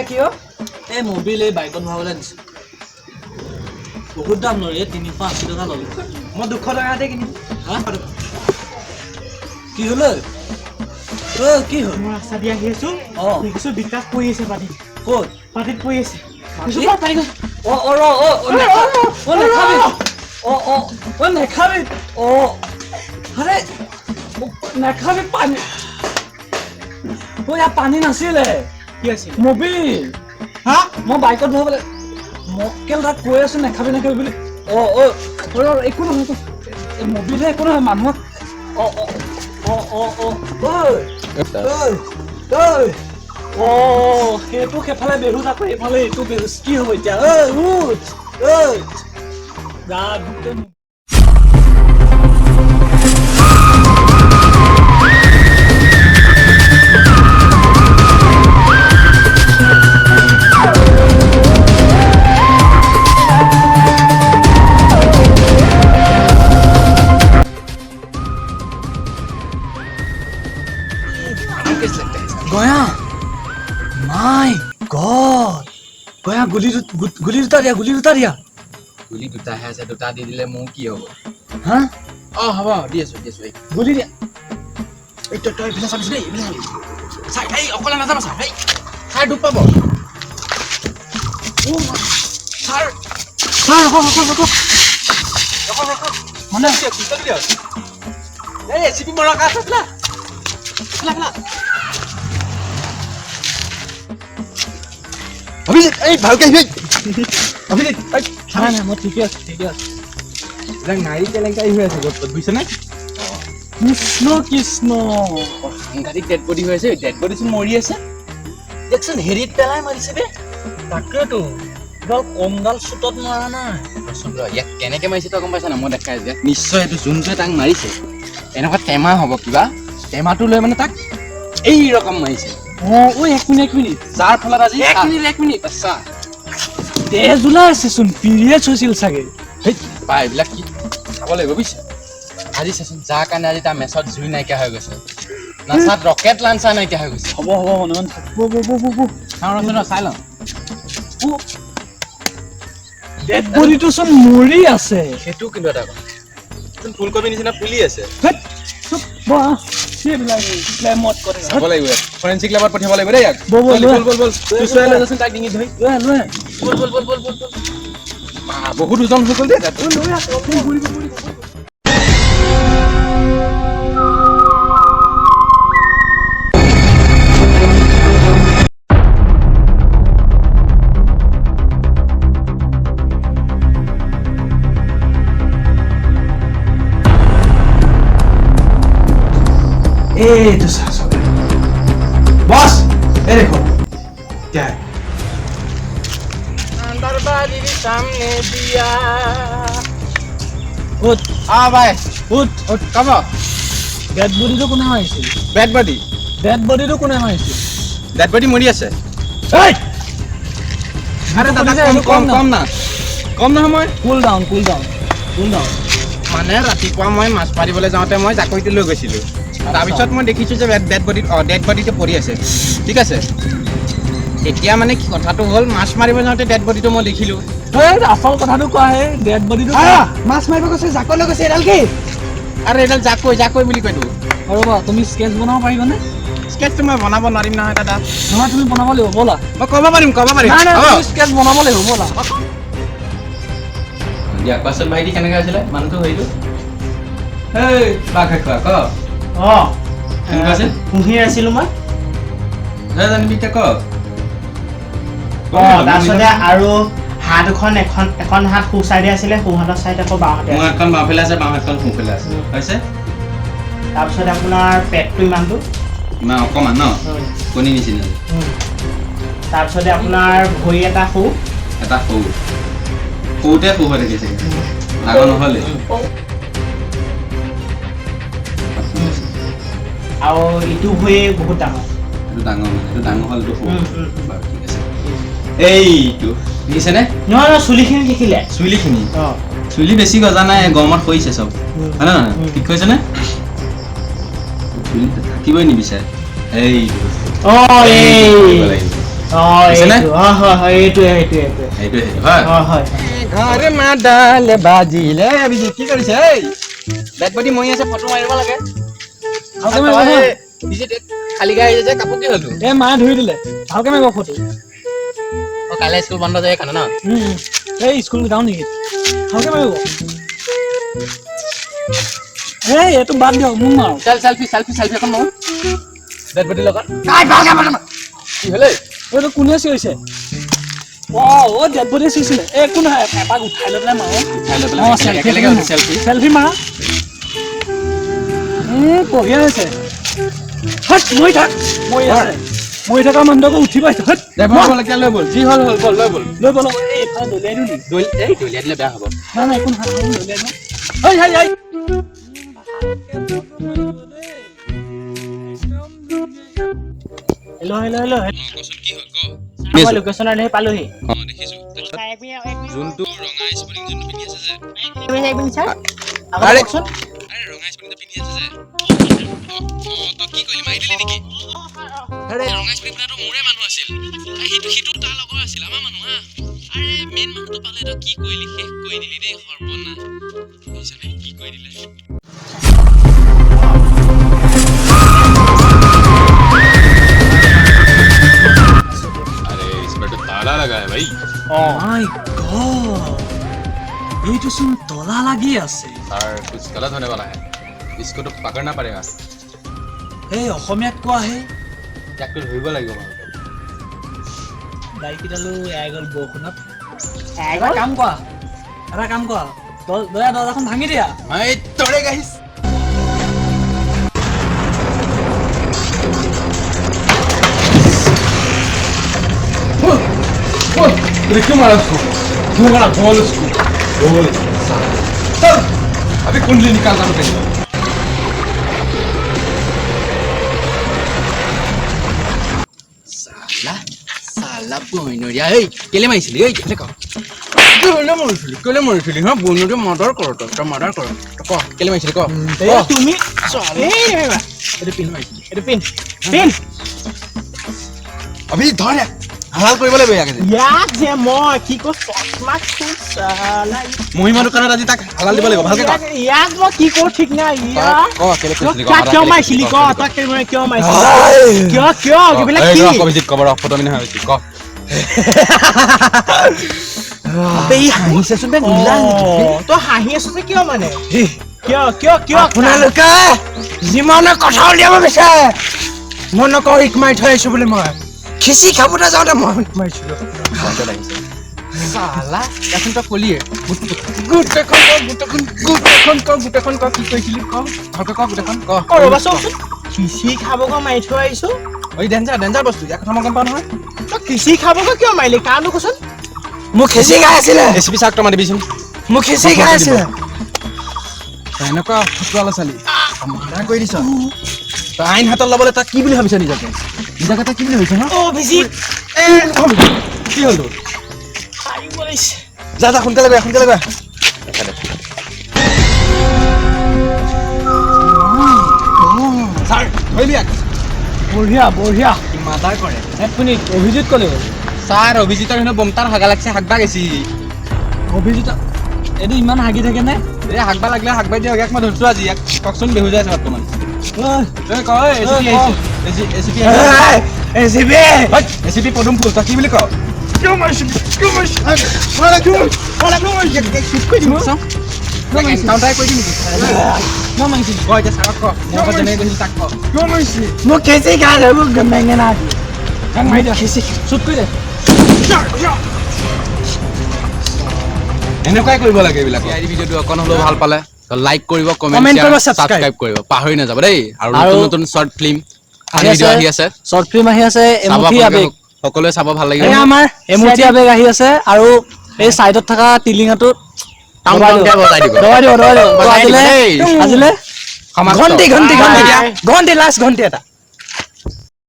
কিয় এই মোবিল এই বাইকত ভৰাবলৈ দিছো বহুত দাম লয় 380 টকা ল'লে মই 200 টকাতে কিনিম হা কি হ'ল কি হ'ল মই ৰাস্তা দি আহি আছো দেখিছো বিকাশ পৰি আছে পানীত ক'ত পানীত পৰি আছে নেখাবি আৰে নেখাবি পানী ইয়াত পানী নাছিলে কি আছিল মবিল হা মই বাইকত ভৰাবলৈ মক্কেল তাক কৈ আছো নেখাবি বুলি একো নহয় মবিলহে একো নহয় মানুহক সেইটো সেইফালে বেহুজ আকৌ এইফালে এইটো বেহুজ কি হ'ব এতিয়া গয়া মাই গড গয়া গুলি দুটা দিয়া গুলি দুটাহে আছে দুটা দি দিলে মোৰ কি হ'ব হা হ'ব দি আছো গুলি দিয়া এই তই এইবিলাক চাবিছ দেই এইবিলাক চাই এই অকলে নাযাবা ছাৰ এই ছাৰ ডুব পাব ছাৰ মানে এই এচিপি মৰা কা আছে ফ্লা অভিজিৎ এই ভালকে অভিজিৎ নাই মই ঠিকে আছে এইবিলাক নাৰী কেলেংকাৰী হৈ আছে গছত বুজিছেনে কৃষ্ণ সাংঘাতিক ডেড বডি হৈ আছে ডেড বডি চোন মৰি আছে দেখচোন হেৰিত পেলাই মাৰিছে বে তাকেতো এডাল কমডাল চুটত মৰা নাই ইয়াক কেনেকে মাৰিছে তই গম পাইছা না মই দেখাই যে নিশ্চয় এইটো যোনটোৱে তাক মাৰিছে এনেকুৱা টেমা হ'ব কিবা টেমাটো লৈ মানে তাক এই ৰকম মাৰিছে এক মিনিট যাৰ ফলত আজি এক মিনিট আচ্ছা তেজ ওলাই আছে চোন পিৰিয়ড হৈছিল চাগে বা এইবিলাক কি চাব লাগিব বুজিছে আজি চাচোন যাৰ কাৰণে আজি তাৰ মেচত জুই নাইকিয়া হৈ গৈছে নাচাত ৰকেট লাঞ্চাৰ নাইকিয়া হৈ গৈছে হ'ব মনন চাই লওঁ ডেড বডিটো চোন মৰি আছে সেইটো কিন্তু এটা কথা ফুলকবি নিচিনা ফুলি আছে চাব লাগিব ফৰেনচিক লেবত পঠিয়াব লাগিব দেই ইয়াক বল তাক ডিঙি ধৰি বল বহুত ওজন হৈ গ'ল দেই এইটো চাহ বস এই দেখো क्या है दरबारी सामने दिया उठ आ भाई उठ कब ডেড বডিটো কোনে মাৰিছিল ডেড বডি মৰি আছে এই আৰে দাদা কম না সময় কুল ডাউন মানে ৰাতিপুৱা মই মাছ মাৰিবলৈ যাওঁতে মই জাকৈটো লৈ গৈছিলোঁ তাৰপিছত মই দেখিছোঁ যে ডেড বডিটো পৰি আছে ঠিক আছে এতিয়া মানে কি কথাটো হ'ল মাছ মাৰিব যাওঁতে ডেড বডিটো মই দেখিলোঁ আচল কথাটো কোৱা হে ডেড বডিটো মাছ মাৰিব গৈছে জাকৈ লৈ গৈছে এডাল কি আৰু এডাল জাকৈ বুলি কয়তো ৰ'বা তুমি স্কেচ বনাব পাৰিবানে স্কেচটো মই বনাব নোৱাৰিম নহয় দাদা নহয় তুমি বনাব লাগিব ব'লা মই ক'ব পাৰিম তুমি স্কেচ বনাব লাগিব ব'লা দিয়া কোৱাচোন ভাইটি কেনেকৈ আছিলে মানুহটো হেৰিটো এই বাঘ খোৱা ক পুহি আছিলো মই জানিবি এতিয়া ক তাৰপিছতে আৰু হাত এখন হাত সোঁ চাইডে আছিলে সোঁ হাতৰ চাইড আকৌ বাওঁহাতে মোৰ হাতখন বাওঁফালে আছে বাওঁ হাতখন সোঁফালে আছে হৈছে তাৰপিছতে আপোনাৰ পেটটো ইমান অকণমান ন কণী নিচিনা তাৰপিছতে আপোনাৰ ভৰি এটা সৰুতে সৰু হৈ থাকিছে ডাঙৰ নহ'লে আৰু ইটো ভৰি বহুত ডাঙৰ এইটো ডাঙৰ হ'ল এইটো সৰু বাৰু ঠিক আছে এইটো দেখিছেনে নহয় চুলিখিনি দেখিলে চুলি বেছি গজা নাই গৰমত সৰিছে চব হয় নহয় ঠিক কৈছেনে থাকিবই নিবিচাৰে এইটো ঘৰে মাদালে বাজিলে অভিজিত কি কৰিছে এই ডেড বডি মৰি আছে ফটো মাৰিব লাগে ভালকে মাৰিব ন? অভিজিত খালী গাই আহিছে যে কাপোৰ কি হ'ল তোৰ? এ মায়ে ধুই দিলে ভালকে মাৰিব ফটো কাইলৈ স্কুল বন্ধ যায় খানা ন এই স্কুল যাওঁ নেকি ভালকে মাৰিব এই এইটো বাদ দিয়ক মোক মাৰো চেলফি এখন মাৰো ডেড বডিৰ লগত কি হ'লে এইটো কোনে চিঞৰিছে অ ডেড বডি চিঞৰিছিলে এই একো নহয় এপাক উঠাই লৈ পেলাই মাৰো একেলগে চেলফি চেলফি মাৰা বঢ়িয়া হৈছে হট মৰি থাক মৰি থকা মানুহটোকো উঠি পাইছে হট লৈ বল যি হ'ল বল লৈ বল লৈ বল এই এইফালে দলিয়াই দিওঁ নেকি দলিয়াই দিলে বেয়া হ'ব নাই একো নহয় দলিয়াই দিওঁ হেই হেল্ল' মই লোকেশ্যন আনি পালোহি যোনটো ৰঙা স্পৰ্টিং যোনটো পিন্ধি আছে যে আৰে কওকচোন আৰে ৰঙা স্পৰ্টিংটো পিন্ধি আছে যে তই কি কৰিলি মাৰি দিলি নেকি আৰে ৰঙা স্পৰ্টিং পিন্ধাটো মোৰে মানুহ আছিল সিটো তাৰ লগৰ আছিল আমাৰ মানুহ আৰে মেইন মানুহটো পালে তই কি কৰিলি শেষ কৰি দিলি দেই সৰ্বনা কি কৰি দিলে ताला लगा है भाई माय गॉड ये तो सुन तोला लगी আছে सर कुछ गलत होने वाला है इसको तो पकड़ना पड़ेगा ए অসমীয়াত কোৱা হে ইয়াক তো ধৰিব লাগিব মানে বাইক ইডালো এগল বখনত এগল কাম কৰা দয়া দৰজাখন ভাঙি দিয়া এই তৰে গাইস अरे क्यों मारा उसको क्यों मारा बोल उसको बोल चल अभी कुंडली निकालना पड़ेगा साला बोइनरिया ए केले माइसिली ए केले मरिसिली हां बोइनरिया मर्डर करो तो मर्डर करो तो क केले माइसिली क ए তুমি ए हेबा एटे पिन माइसिली এটো পিন अभी धर হালাল কৰিব লাগিব ইয়াক যে মই কি কো চশমা চালা মহিমা দোকানত আজি তাক হালাল দিব লাগিব ভালকে ক ইয়াক মই কি কো ঠিক নাই ইয়া ক কেলে কৈছিলি ক কিয় মাইছিলি ক তাক কেলে কিয় মাইছিলি কিয় কিবিলাক কি এই কবিজিত কবৰ ফটো মিনা হৈছে ক আবে ই হাঁহিছে সুন্দৰ নীলা তো হাঁহি আছে যে কিয় মানে কিয় আপোনালোকে যিমানে কথা উলিয়াব বিচাৰে মন নকৰি ইকমাই থৈ আহিছো বুলি মই খিচি খাবলৈ যাওঁতে মই মাৰিছিলো সালা এখন তো কলিয়ে গুটেখন ক কি কৈছিলি ক ভালকে ক গুটেখন ক ৰবা চোন খিচি খাবক মাৰি থৈ আহিছো ওই ডেঞ্জাৰ বস্তু ইয়াক কথা মই গম পাওঁ নহয় তো খিচি খাবক কিয় মাৰিলি কানো কচোন মোক খিচি খাই আছিলে এসপি সাকটো মাৰি দিবিচোন মোক খিচি খাই আছিলে এনেকুৱা ফটোৱালা চালি মাৰা কৰি দিছ তই আইন হাতত ল'বলৈ তই কি বুলি ভাবিছ নিজকে তই কি বুলি ভাবিছ ন অ ভিজি কি হ'ল তোৰ খাই বলাইছে যা সোনকালে গৈ ছাৰ ধৰিলি ইয়াক বঢ়িয়া মাদাৰ কৰে এক মিনিট অভিজিত ক'লে ছাৰ অভিজিতৰ হেনো বমতাৰ হাগা লাগছে হাগবা গেছি অভিজিত এইটো ইমান হাগি থাকে নে এই হাগবা লাগিলে হাগবাই দিয়ক ইয়াক মই ধৰিছো আজি ইয়াক কওকচোন বেহু যায় বৰ্তমান এসিপি পদুম ফুল তই কি বুলি ক মোক খিচি খাই মোক বেঙেনা এনেকুৱাই কৰিব লাগে এইবিলাক ভিডিঅ'টো অকণ হ'লেও ভাল পালে লাইক কৰিব কমেন্ট কৰিব সাবস্ক্ৰাইব কৰিব পাহৰি নাযাব দেই আৰু নতুন শৰ্ট ফিল্ম আহি আছে এমুঠি আবেগ সকলোৱে চাব ভাল লাগিব আমাৰ এমুঠি আবেগ আহি আছে আৰু এই সাইডত থকা টিলিঙাটো বজাই দিব আজিলে ঘণ্টি লাষ্ট ঘণ্টি এটা